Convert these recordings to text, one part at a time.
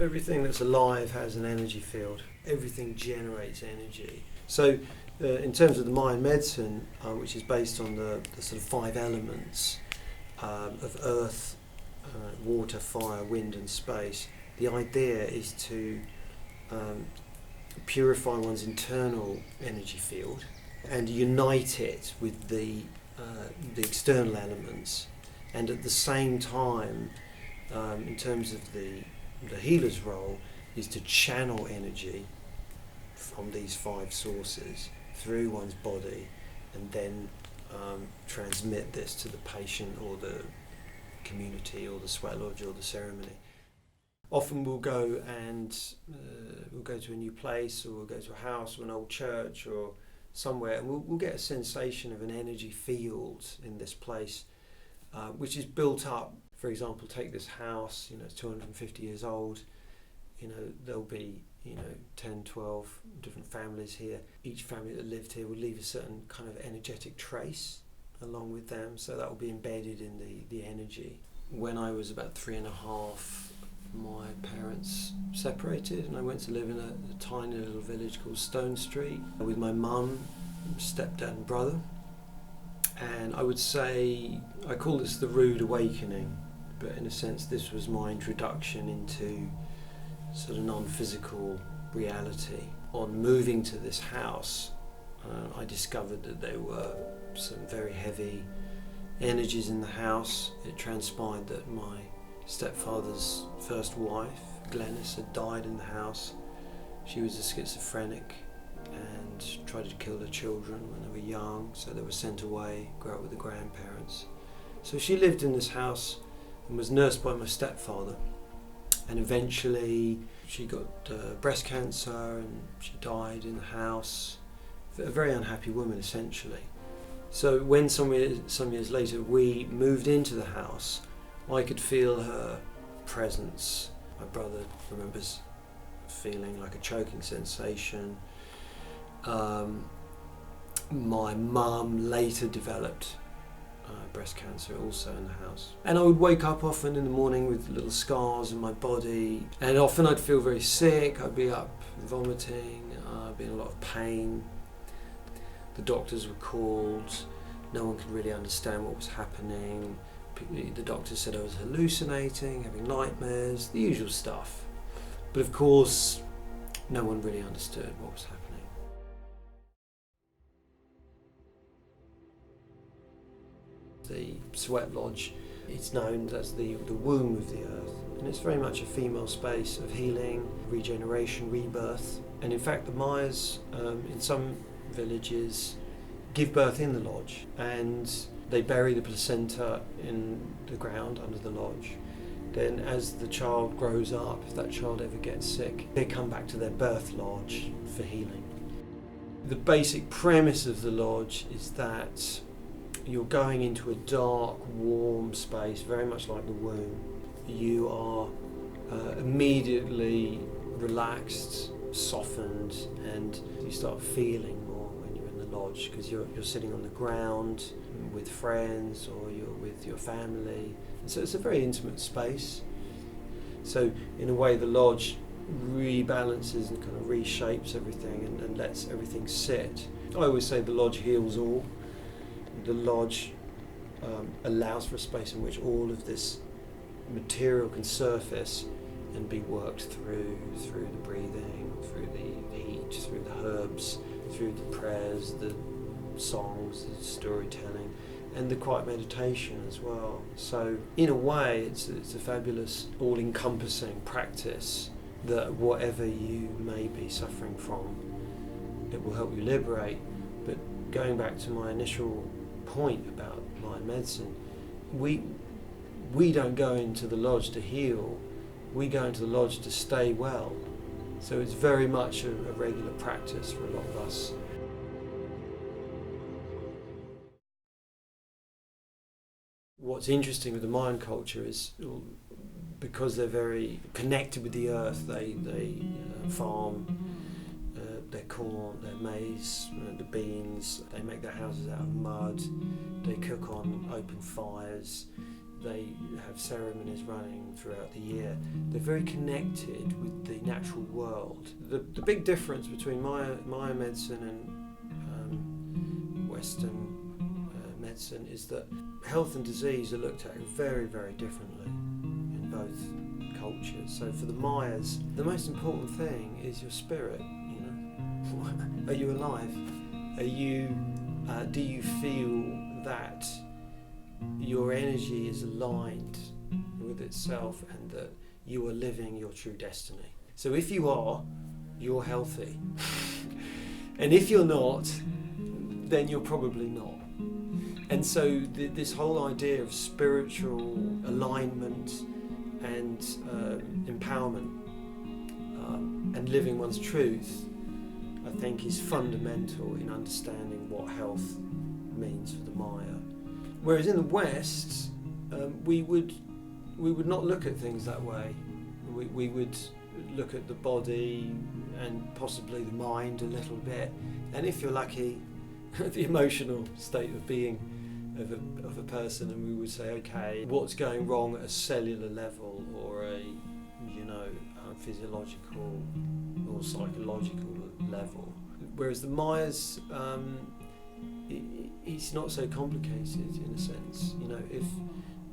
Everything that's alive has an energy field. Everything generates energy. So in terms of the Mayan medicine, which is based on the sort of 5 elements of earth, water, fire, wind and space, the idea is to purify one's internal energy field and unite it with the external elements, and at the same time, in terms of the healer's role, is to channel energy from these 5 sources through one's body and then transmit this to the patient or the community or the sweat lodge or the ceremony. Often we'll go to a new place, or we'll go to a house or an old church or somewhere, and we'll get a sensation of an energy field in this place, which is built up. For example, take this house, it's 250 years old. There'll be 10, 12 different families here. Each family that lived here will leave a certain kind of energetic trace along with them, so that will be embedded in the energy. When I was about 3.5, my parents separated and I went to live in a tiny little village called Stone Street with my mum, stepdad and brother. And I would say, I call this the rude awakening, but in a sense this was my introduction into sort of non-physical reality. On moving to this house, I discovered that there were some very heavy energies in the house. It transpired that my stepfather's first wife, Glenys, had died in the house. She was a schizophrenic and tried to kill her children when they were young, so they were sent away, grew up with the grandparents. So she lived in this house and was nursed by my stepfather, and eventually she got breast cancer and she died in the house. A very unhappy woman, essentially. So when some years later we moved into the house, I could feel her presence. My brother remembers feeling like a choking sensation. My mum later developed breast cancer also in the house. And I would wake up often in the morning with little scars in my body, and often I'd feel very sick. I'd be up vomiting, I'd be in a lot of pain. The doctors were called, no one could really understand what was happening. The doctor said I was hallucinating, having nightmares, the usual stuff. But of course, no one really understood what was happening. The sweat lodge, it's known as the womb of the earth, and it's very much a female space of healing, regeneration, rebirth. And in fact, the Mayas in some villages give birth in the lodge, and they bury the placenta in the ground under the lodge. Then as the child grows up, if that child ever gets sick, they come back to their birth lodge for healing. The basic premise of the lodge is that you're going into a dark, warm space, very much like the womb. You are immediately relaxed, softened, and you start feeling more when you're in the lodge, because you're sitting on the ground with friends or you're with your family. So it's a very intimate space. So in a way the lodge rebalances and kind of reshapes everything and lets everything sit. I always say the lodge heals all. The lodge allows for a space in which all of this material can surface and be worked through the breathing, through the heat, through the herbs, through the prayers, the songs, the storytelling, and the quiet meditation as well. So in a way it's a fabulous all-encompassing practice that whatever you may be suffering from, it will help you liberate. But going back to my initial point about Mayan medicine, we don't go into the lodge to heal, we go into the lodge to stay well. So it's very much a regular practice for a lot of us. What's interesting with the Mayan culture is because they're very connected with the earth, they farm their corn, their maize, the beans. They make their houses out of mud. They cook on open fires. they have ceremonies running throughout the year. They're very connected with the natural world. The big difference between Maya medicine and Western medicine is that health and disease are looked at very, very differently in both cultures. So for the Mayas, the most important thing is your spirit. You know, are you alive? Are you? Do you feel that your energy is aligned with itself and that you are living your true destiny? So if you are, you're healthy. And if you're not, then you're probably not. And so this whole idea of spiritual alignment and empowerment and living one's truth, I think, is fundamental in understanding what health means for the Maya. Whereas in the West, we would not look at things that way. We would look at the body and possibly the mind a little bit, and if you're lucky, the emotional state of being of a person, and we would say, okay, what's going wrong at a cellular level or a physiological or psychological level. Whereas the Mayas, it's not so complicated in a sense. You know,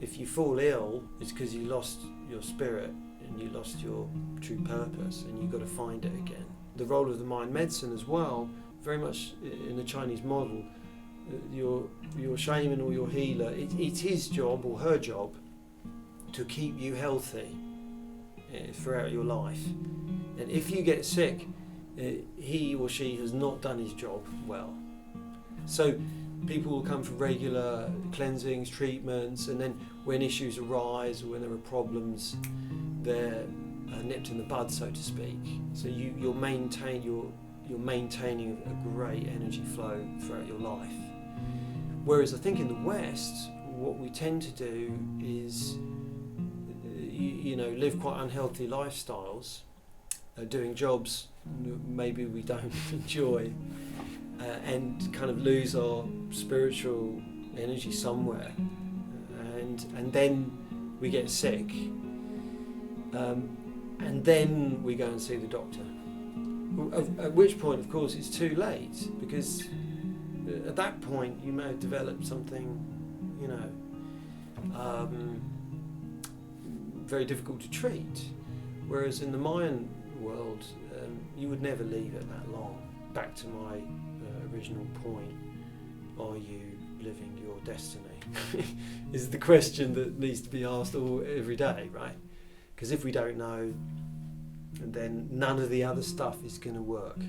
if you fall ill, it's because you lost your spirit and you lost your true purpose, and you've got to find it again. The role of the Mayan medicine as well, very much in the Chinese model, your shaman or your healer, it's his job or her job to keep you healthy throughout your life. And if you get sick, he or she has not done his job well. So people will come for regular cleansings, treatments, and then when issues arise or when there are problems, they're nipped in the bud, so to speak. So you're maintaining a great energy flow throughout your life. Whereas I think in the West, what we tend to do is, live quite unhealthy lifestyles, doing jobs maybe we don't enjoy, and kind of lose our spiritual energy somewhere, and then we get sick, and then we go and see the doctor. At which point, of course, it's too late, because at that point you may have developed something, very difficult to treat. Whereas in the Mayan world, you would never leave it that long. Back to my original point, are you living your destiny? Is the question that needs to be asked every day, right? Because if we don't know, then none of the other stuff is going to work.